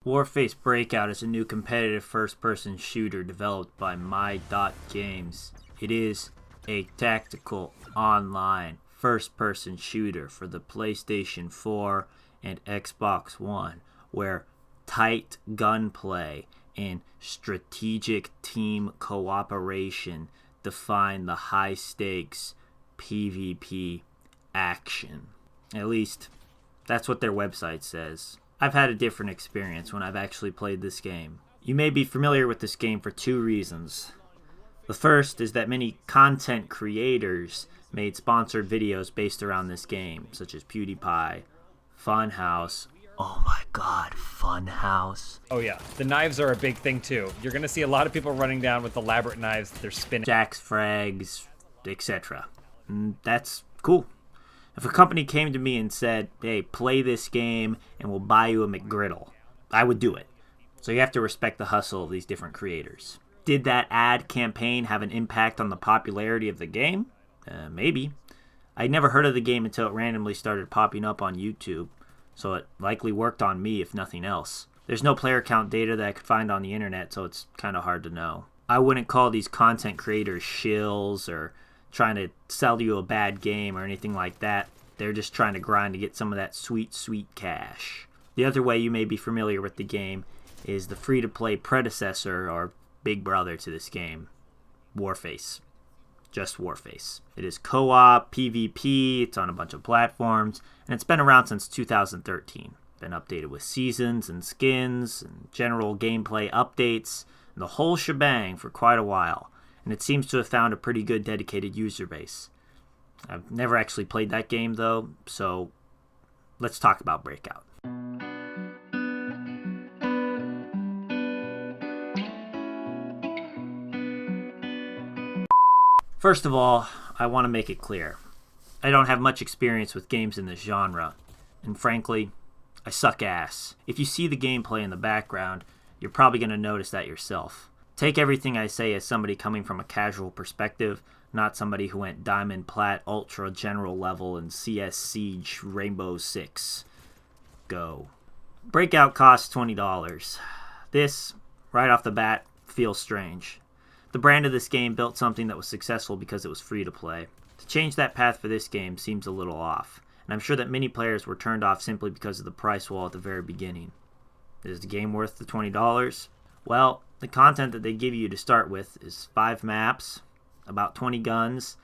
Warface Breakout is a new competitive first-person shooter developed by My.Games. It is a tactical online first-person shooter for the PlayStation 4 and Xbox One, where tight gunplay and strategic team cooperation define the high-stakes PvP action. At least, that's what their website says. I've had a different experience when I've actually played this game. You may be familiar with this game for two reasons. The first is that many content creators made sponsored videos based around this game, such as PewDiePie, Funhouse. Oh my god, Funhouse. Oh yeah, the knives are a big thing too. You're gonna see a lot of people running down with elaborate knives that they're spinning. Jack's Frags, etc. That's cool. If a company came to me and said, hey, play this game and we'll buy you a McGriddle, I would do it. So you have to respect the hustle of these different creators. Did that ad campaign have an impact on the popularity of the game? Maybe. I'd never heard of the game until it randomly started popping up on YouTube, so it likely worked on me if nothing else. There's no player count data that I could find on the internet, so it's kind of hard to know. I wouldn't call these content creators shills or trying to sell you a bad game or anything like that. They're just trying to grind to get some of that sweet, sweet cash. The other way you may be familiar with the game is the free-to-play predecessor or big brother to this game, Warface. Just Warface. It is co-op, PvP, it's on a bunch of platforms, and it's been around since 2013. Been updated with seasons and skins and general gameplay updates and the whole shebang for quite a while. And it seems to have found a pretty good dedicated user base. I've never actually played that game though, so let's talk about Breakout. First of all, I want to make it clear. I don't have much experience with games in this genre, and frankly, I suck ass. If you see the gameplay in the background, you're probably going to notice that yourself. Take everything I say as somebody coming from a casual perspective, not somebody who went Diamond, Plat, Ultra, General level, and CS Siege, Rainbow Six. Go. Breakout costs $20. This, right off the bat, feels strange. The brand of this game built something that was successful because it was free to play. To change that path for this game seems a little off, and I'm sure that many players were turned off simply because of the price wall at the very beginning. Is the game worth the $20? Well, the content that they give you to start with is 5 maps, about 20 guns,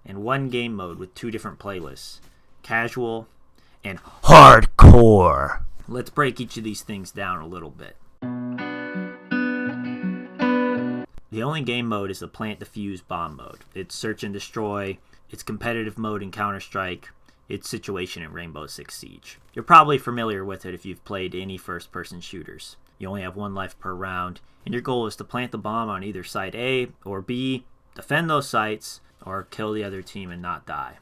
and 1 game mode with 2 different playlists, casual and hardcore. Let's break each of these things down a little bit. The only game mode is the plant defuse bomb mode. It's search and destroy, it's competitive mode in Counter-Strike, it's situation in Rainbow Six Siege. You're probably familiar with it if you've played any first-person shooters. You only have 1 life per round, and your goal is to plant the bomb on either site A or B, defend those sites, or kill the other team and not die.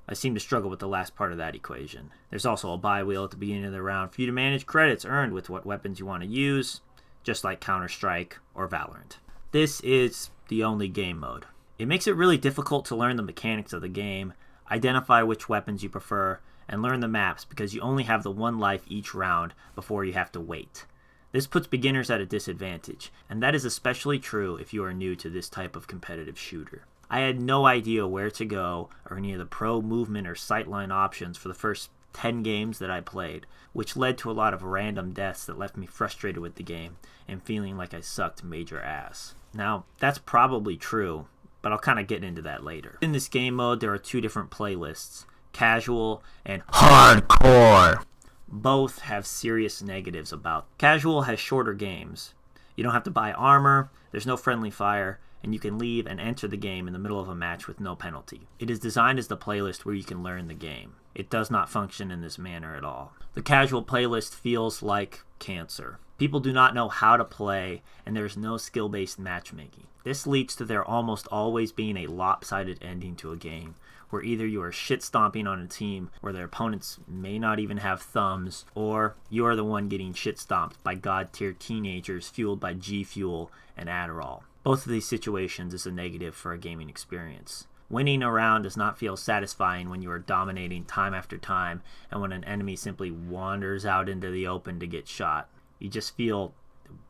I seem to struggle with the last part of that equation. There's also a buy wheel at the beginning of the round for you to manage credits earned with what weapons you want to use, just like Counter-Strike or Valorant. This is the only game mode. It makes it really difficult to learn the mechanics of the game, identify which weapons you prefer, and learn the maps because you only have the 1 life each round before you have to wait. This puts beginners at a disadvantage, and that is especially true if you are new to this type of competitive shooter. I had no idea where to go or any of the pro movement or sightline options for the first 10 games that I played, which led to a lot of random deaths that left me frustrated with the game and feeling like I sucked major ass. Now, that's probably true, but I'll kind of get into that later. In this game mode, there are 2 different playlists, casual and hardcore. Both have serious negatives about. Casual has shorter games. You don't have to buy armor, there's no friendly fire, and you can leave and enter the game in the middle of a match with no penalty. It is designed as the playlist where you can learn the game. It does not function in this manner at all. The casual playlist feels like cancer. People do not know how to play, and there is no skill-based matchmaking. This leads to there almost always being a lopsided ending to a game, where either you are shit-stomping on a team where their opponents may not even have thumbs, or you are the one getting shit-stomped by god-tier teenagers fueled by G Fuel and Adderall. Both of these situations is a negative for a gaming experience. Winning a round does not feel satisfying when you are dominating time after time and when an enemy simply wanders out into the open to get shot. You just feel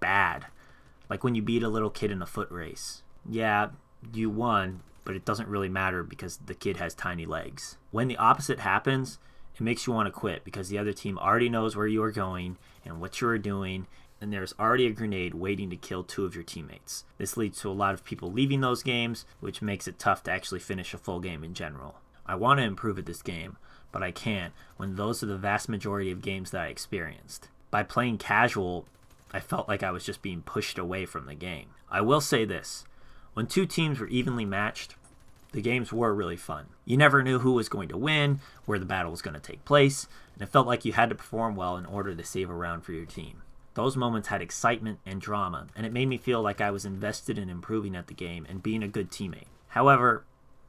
bad. Like when you beat a little kid in a foot race. Yeah, you won, but it doesn't really matter because the kid has tiny legs. When the opposite happens, it makes you want to quit because the other team already knows where you are going and what you are doing, and there's already a grenade waiting to kill 2 of your teammates. This leads to a lot of people leaving those games, which makes it tough to actually finish a full game in general. I want to improve at this game, but I can't when those are the vast majority of games that I experienced. By playing casual, I felt like I was just being pushed away from the game. I will say this, when 2 teams were evenly matched, the games were really fun. You never knew who was going to win, where the battle was going to take place, and it felt like you had to perform well in order to save a round for your team. Those moments had excitement and drama, and it made me feel like I was invested in improving at the game and being a good teammate. However,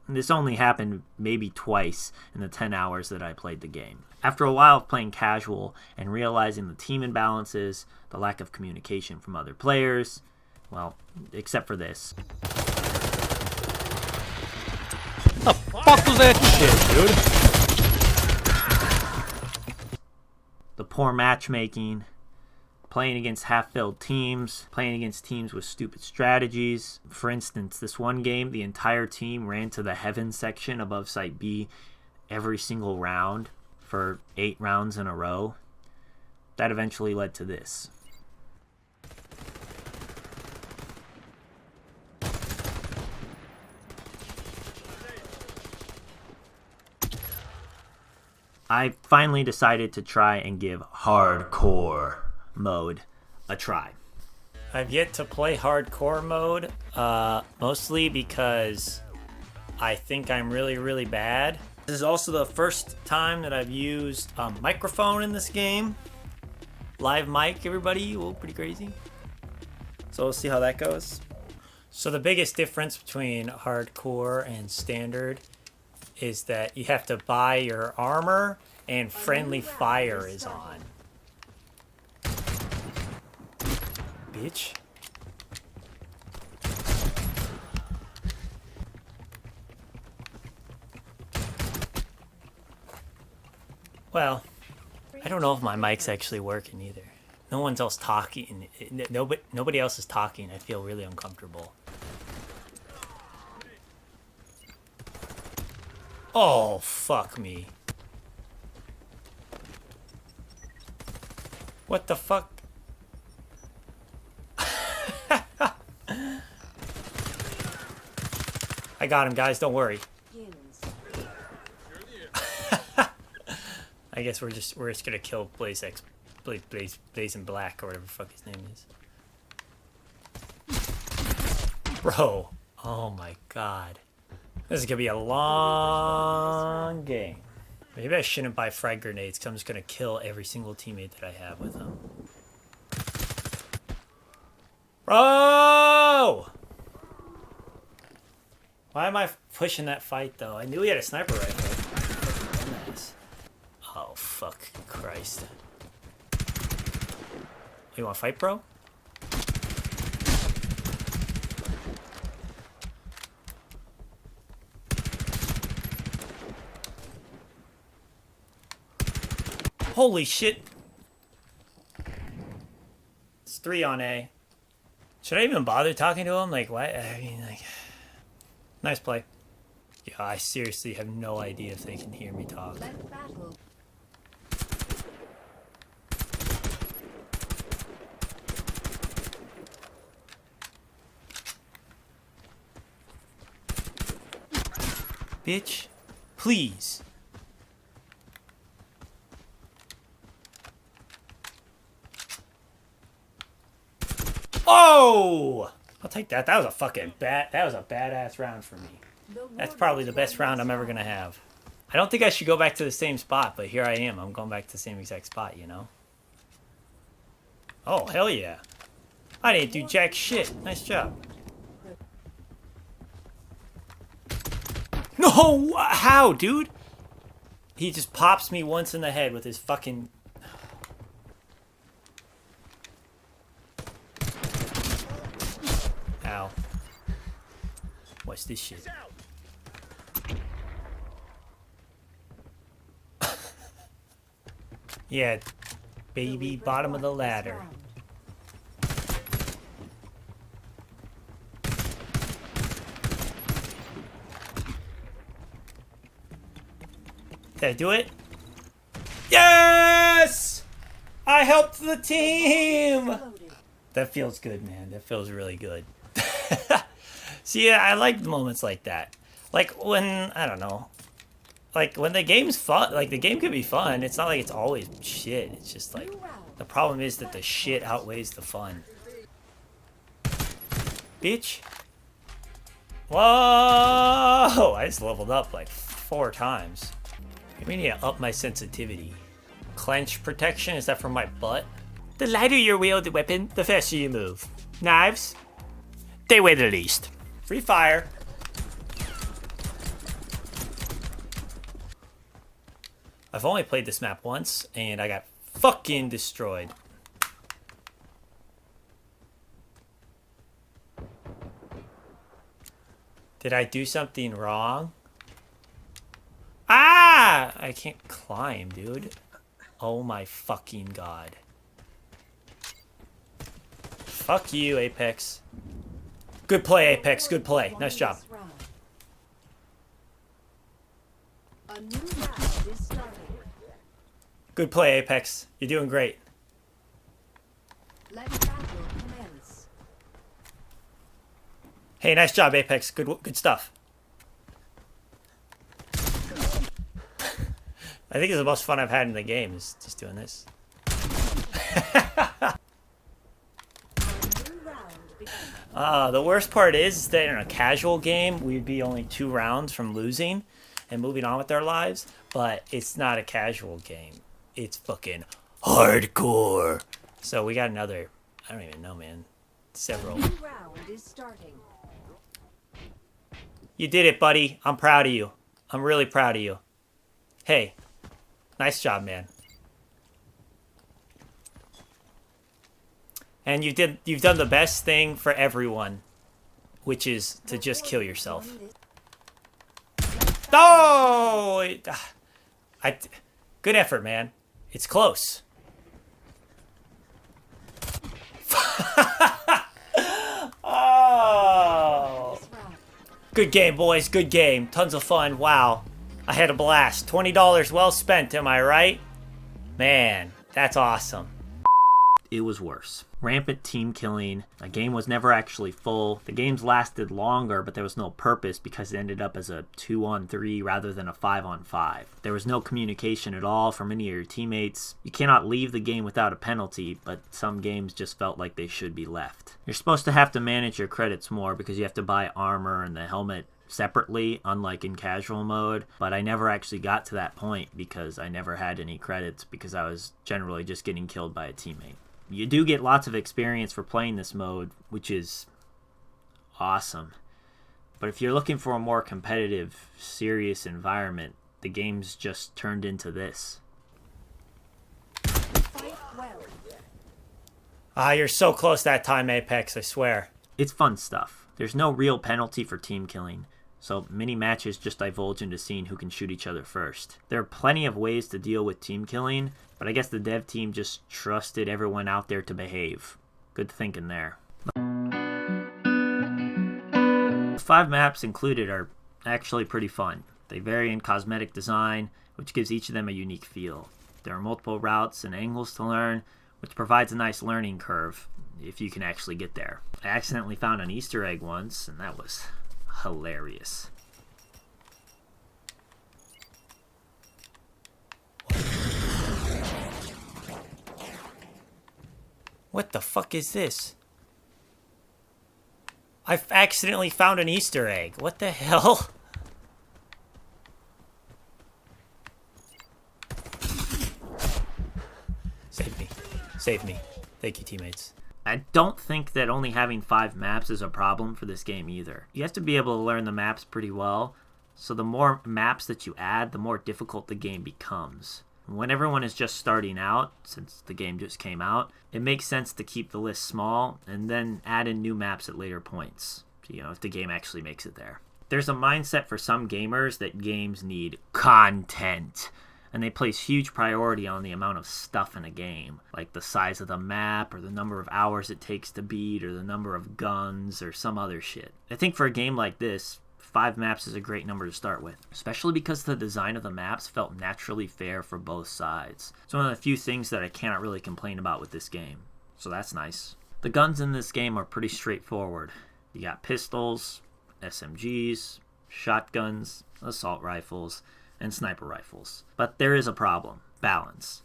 this only happened maybe twice in the 10 hours that I played the game. After a while of playing casual and realizing the team imbalances, the lack of communication from other players, well, except for this. The fuck was that shit, dude? The poor matchmaking, playing against half-filled teams, playing against teams with stupid strategies. For instance, this one game, the entire team ran to the heaven section above Site B every single round for 8 rounds in a row. That eventually led to this. I finally decided to try and give hardcore mode a try. I've yet to play hardcore mode, mostly because I think I'm really bad. This is also the first time that I've used a microphone in this game. Live mic, everybody. Whoa, pretty crazy. So we'll see how that goes. So the biggest difference between hardcore and standard is that you have to buy your armor and friendly fire is on. Bitch. Well, I don't know if my mic's actually working either. No one's else talking. Nobody else is talking. I feel really uncomfortable. Oh, fuck me. What the fuck? I got him, guys. Don't worry. I guess we're just gonna kill Blaze in Black or whatever the fuck his name is. Bro. Oh my god. This is gonna be a long game. Maybe I shouldn't buy frag grenades because I'm just gonna kill every single teammate that I have with them. Bro! Why am I pushing that fight though? I knew he had a sniper rifle. Nice. Oh, fuck Christ. You wanna fight, bro? Holy shit. It's 3 on A. Should I even bother talking to him? Like, what? I mean, like... Nice play. Yeah, I seriously have no idea if they can hear me talk. Bitch, please. Oh! I'll take that. That was a fucking that was a badass round for me. That's probably the best round I'm ever gonna have. I don't think I should go back to the same spot, but here I am. I'm going back to the same exact spot, you know? Oh, hell yeah. I didn't do jack shit. Nice job. No! How, dude? He just pops me once in the head with his fucking... Ow. What's this shit? Yeah, baby, bottom of the ladder. Did I do it? Yes! I helped the team! That feels good, man. That feels really good. See, yeah, I like moments like that. Like when, I don't know. Like when the game's fun, like the game can be fun. It's not like it's always shit. It's just like, the problem is that the shit outweighs the fun. Bitch. Whoa! I just leveled up like 4 times. We need to up my sensitivity. Clench protection, is that from my butt? The lighter you wield the weapon, the faster you move. Knives? They weigh the least. Free fire. I've only played this map once, and I got fucking destroyed. Did I do something wrong? Ah! I can't climb, dude. Oh my fucking god. Fuck you, Apex. Good play, Apex. Good play. Nice job. Good play, Apex. You're doing great. Hey, nice job, Apex. Good stuff. I think it's the most fun I've had in the game, is just doing this. The worst part is that in a casual game, we'd be only 2 rounds from losing and moving on with our lives, but it's not a casual game. It's fucking hardcore. So we got another, I don't even know, man. Several. You did it, buddy. I'm proud of you. I'm really proud of you. Hey, nice job, man. And you've done the best thing for everyone, which is to just kill yourself. Oh! Good effort, man. It's close. Oh! Good game, boys. Good game. Tons of fun. Wow. I had a blast. $20 well spent, am I right? Man, that's awesome. It was worse. Rampant team killing. The game was never actually full. The games lasted longer, but there was no purpose because it ended up as a 2-on-3 rather than a 5-on-5. There was no communication at all from any of your teammates. You cannot leave the game without a penalty, but some games just felt like they should be left. You're supposed to have to manage your credits more because you have to buy armor and the helmet separately, unlike in casual mode, but I never actually got to that point because I never had any credits because I was generally just getting killed by a teammate. You do get lots of experience for playing this mode, which is awesome. But if you're looking for a more competitive, serious environment, the game's just turned into this. Ah, you're so close that time, Apex, I swear. It's fun stuff. There's no real penalty for team killing, so many matches just divulge into seeing who can shoot each other first. There are plenty of ways to deal with team killing, but I guess the dev team just trusted everyone out there to behave. Good thinking there. The 5 maps included are actually pretty fun. They vary in cosmetic design, which gives each of them a unique feel. There are multiple routes and angles to learn, which provides a nice learning curve if you can actually get there. I accidentally found an Easter egg once, and that was hilarious. What the fuck is this? I've accidentally found an Easter egg. What the hell? Save me. Save me. Thank you, teammates. I don't think that only having 5 maps is a problem for this game either. You have to be able to learn the maps pretty well, so the more maps that you add, the more difficult the game becomes. When everyone is just starting out, since the game just came out, it makes sense to keep the list small and then add in new maps at later points, you know, if the game actually makes it there. There's a mindset for some gamers that games need content, and they place huge priority on the amount of stuff in a game, like the size of the map, or the number of hours it takes to beat, or the number of guns, or some other shit. I think for a game like this, 5 maps is a great number to start with, especially because the design of the maps felt naturally fair for both sides. It's one of the few things that I cannot really complain about with this game, so that's nice. The guns in this game are pretty straightforward. You got pistols, SMGs, shotguns, assault rifles, and sniper rifles. But there is a problem: balance.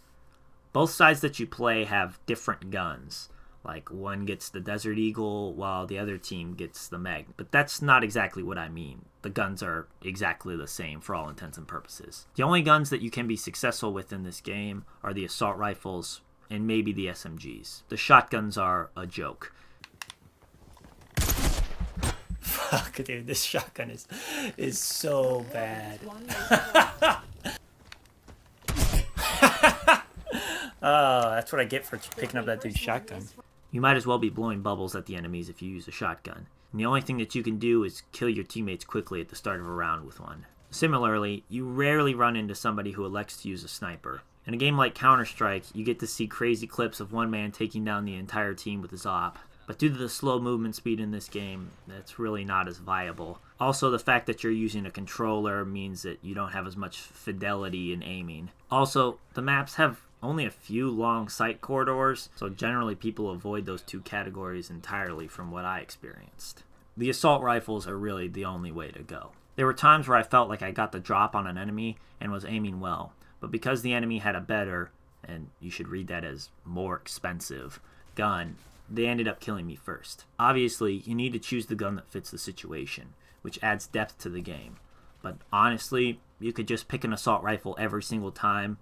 Both sides that you play have different guns. Like, one gets the Desert Eagle while the other team gets the Mag. But that's not exactly what I mean. The guns are exactly the same for all intents and purposes. The only guns that you can be successful with in this game are the assault rifles and maybe the SMGs. The shotguns are a joke. Fuck, dude, this shotgun is so bad. Oh, that's what I get for picking up that dude's shotgun. You might as well be blowing bubbles at the enemies if you use a shotgun. And the only thing that you can do is kill your teammates quickly at the start of a round with one. Similarly, you rarely run into somebody who elects to use a sniper. In a game like Counter-Strike, you get to see crazy clips of one man taking down the entire team with his op. But due to the slow movement speed in this game, that's really not as viable. Also, the fact that you're using a controller means that you don't have as much fidelity in aiming. Also, the maps have only a few long sight corridors, so generally people avoid those two categories entirely from what I experienced. The assault rifles are really the only way to go. There were times where I felt like I got the drop on an enemy and was aiming well, but because the enemy had a better, and you should read that as more expensive, gun, they ended up killing me first. Obviously, you need to choose the gun that fits the situation, which adds depth to the game. But honestly, you could just pick an assault rifle every single time,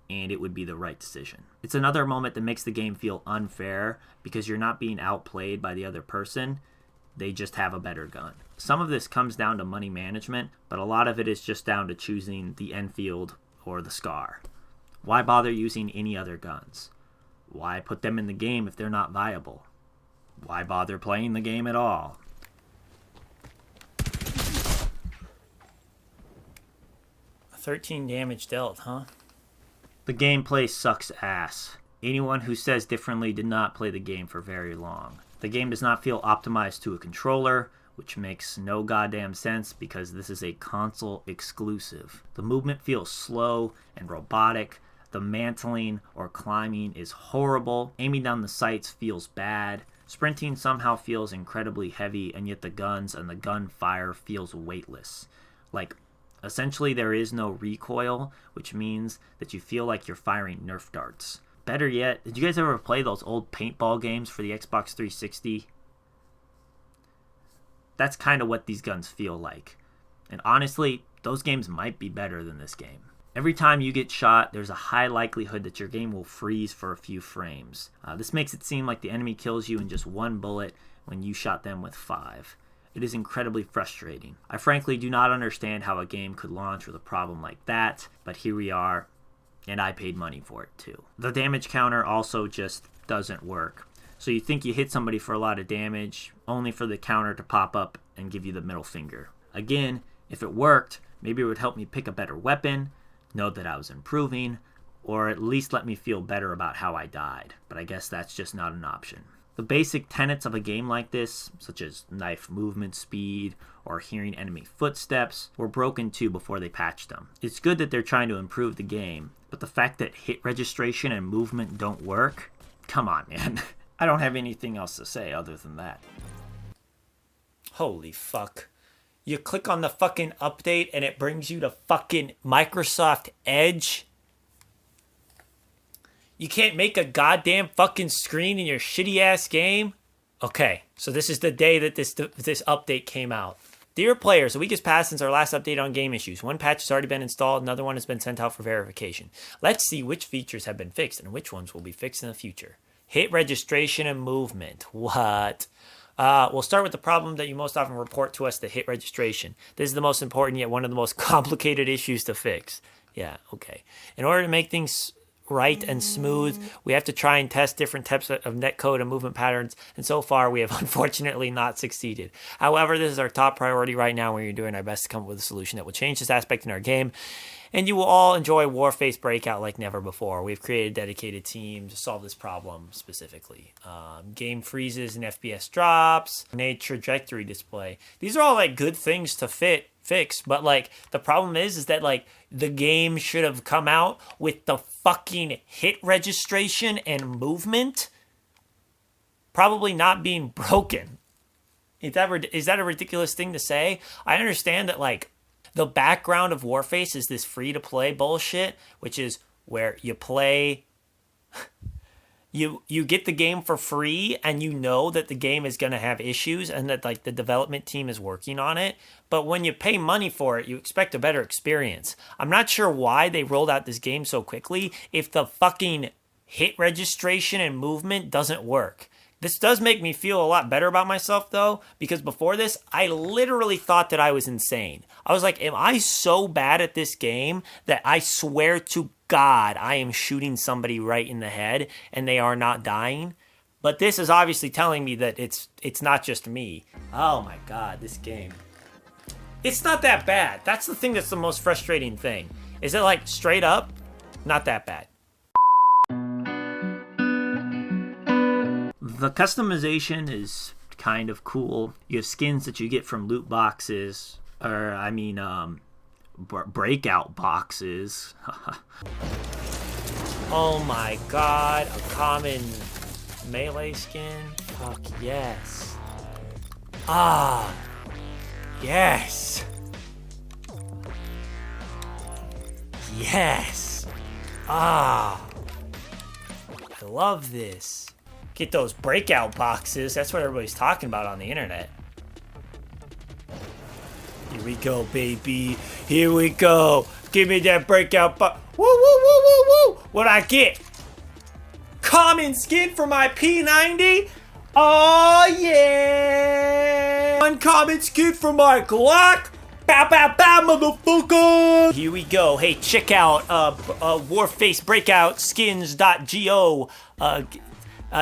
and it would be the right decision. It's another moment that makes the game feel unfair because you're not being outplayed by the other person. They just have a better gun. Some of this comes down to money management, but a lot of it is just down to choosing the Enfield or the Scar. Why bother using any other guns? Why put them in the game if they're not viable? Why bother playing the game at all? $13 damage dealt, huh? The gameplay sucks ass. Anyone who says differently did not play the game for very long. The game does not feel optimized to a controller, which makes no goddamn sense because this is a console exclusive. The movement feels slow and robotic. The mantling or climbing is horrible. Aiming down the sights feels bad. Sprinting somehow feels incredibly heavy, and yet the guns and the gunfire feels weightless. Like, essentially there is no recoil, which means that you feel like you're firing Nerf darts. Better yet, did you guys ever play those old paintball games for the Xbox 360? That's kind of what these guns feel like. And honestly, those games might be better than this game. Every time you get shot, there's a high likelihood that your game will freeze for a few frames. This makes it seem like the enemy kills you in just one bullet when you shot them with 5. It is incredibly frustrating. I frankly do not understand how a game could launch with a problem like that, but here we are, and I paid money for it too. The damage counter also just doesn't work. So you think you hit somebody for a lot of damage, only for the counter to pop up and give you the middle finger. Again, if it worked, maybe it would help me pick a better weapon, know that I was improving, or at least let me feel better about how I died. But I guess that's just not an option. The basic tenets of a game like this, such as knife movement speed or hearing enemy footsteps, were broken too before they patched them. It's good that they're trying to improve the game, but the fact that hit registration and movement don't work? Come on, man. I don't have anything else to say other than that. Holy fuck. You click on the fucking update and it brings you to fucking Microsoft Edge? You can't make a goddamn fucking screen in your shitty ass game? Okay, so this is the day that this update came out. Dear players, a week has passed since our last update on game issues. One patch has already been installed, another one has been sent out for verification. Let's see which features have been fixed and which ones will be fixed in the future. Hit registration and movement. What? We'll start with the problem that you most often report to us, the hit registration. This is the most important yet one of the most complicated issues to fix. Yeah, okay. In order to make things right and smooth. We have to try and test different types of netcode and movement patterns, and so far we have unfortunately not succeeded. However, this is our top priority right now. We're doing our best to come up with a solution that will change this aspect in our game, and you will all enjoy warface breakout like never before. We've created a dedicated team to solve this problem specifically. Game freezes and FPS drops, grenade trajectory display. These are all like good things to fix, but like the problem is that like the game should have come out with the fucking hit registration and movement probably not being broken. Is that a ridiculous thing to say? I understand that like the background of Warface is this free-to-play bullshit, which is where you play, you get the game for free, and you know that the game is going to have issues and that like the development team is working on it. But when you pay money for it, you expect a better experience. I'm not sure why they rolled out this game so quickly if the fucking hit registration and movement doesn't work. This does make me feel a lot better about myself, though, because before this, I literally thought that I was insane. I was like, am I so bad at this game that I swear to God I am shooting somebody right in the head and they are not dying? But this is obviously telling me that it's not just me. Oh my God, this game. It's not that bad. That's the thing that's the most frustrating thing. Is it like straight up? Not that bad. The customization is kind of cool. You have skins that you get from loot boxes, breakout boxes. Oh my God, a common melee skin? Fuck yes. Ah, yes. Yes. Ah, I love this. Get those breakout boxes. That's what everybody's talking about on the internet. Here we go, baby. Here we go. Give me that breakout box. Woo, woo, woo, woo, woo. What'd I get? Common skin for my P90? Oh, yeah. Uncommon skin for my Glock. Bow, bow, bow, motherfucker. Here we go. Hey, check out Warface Breakout Skins.go.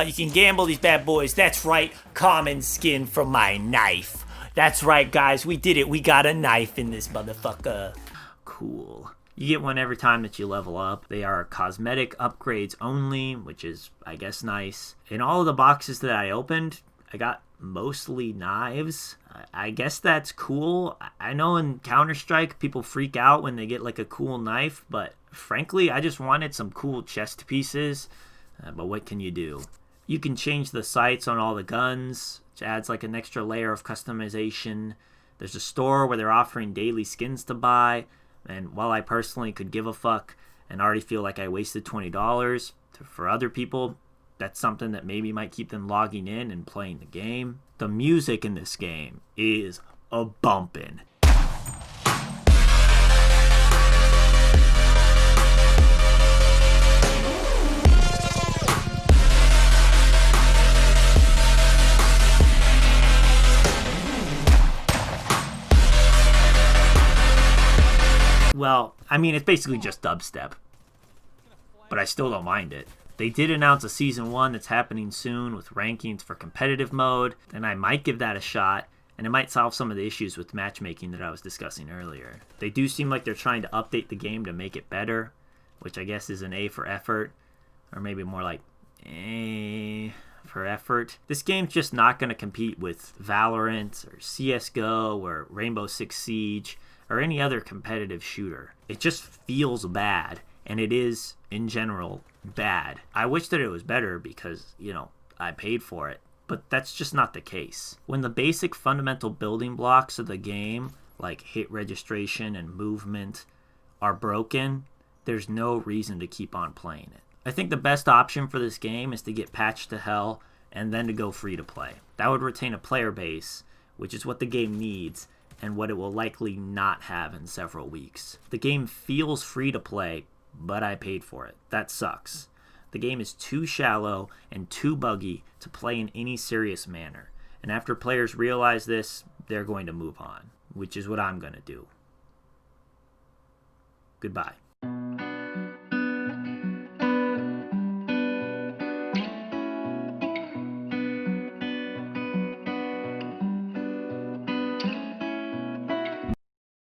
You can gamble these bad boys. That's right, common skin from my knife. That's right, guys, we did it. We got a knife in this motherfucker. Cool. You get one every time that you level up. They are cosmetic upgrades only, which is, I guess, nice. In all of the boxes that I opened, I got mostly knives. I guess that's cool. I know in Counter-Strike, people freak out when they get like a cool knife, but frankly, I just wanted some cool chest pieces. But what can you do? You can change the sights on all the guns, which adds like an extra layer of customization. There's a store where they're offering daily skins to buy, and while I personally could give a fuck and already feel like I wasted $20, for other people, that's something that maybe might keep them logging in and playing the game. The music in this game is a bumpin'. Well, I mean, it's basically just dubstep, but I still don't mind it. They did announce a Season 1 that's happening soon with rankings for competitive mode, and I might give that a shot, and it might solve some of the issues with matchmaking that I was discussing earlier. They do seem like they're trying to update the game to make it better, which I guess is an A for effort, or maybe more like A for effort. This game's just not going to compete with Valorant or CSGO or Rainbow Six Siege or any other competitive shooter. It just feels bad, and it is, in general, bad. I wish that it was better because, I paid for it, but that's just not the case. When the basic fundamental building blocks of the game, like hit registration and movement, are broken, there's no reason to keep on playing it. I think the best option for this game is to get patched to hell and then to go free to play. That would retain a player base, which is what the game needs, and what it will likely not have in several weeks. The game feels free to play, but I paid for it. That sucks. The game is too shallow and too buggy to play in any serious manner. And after players realize this, they're going to move on, which is what I'm going to do. Goodbye.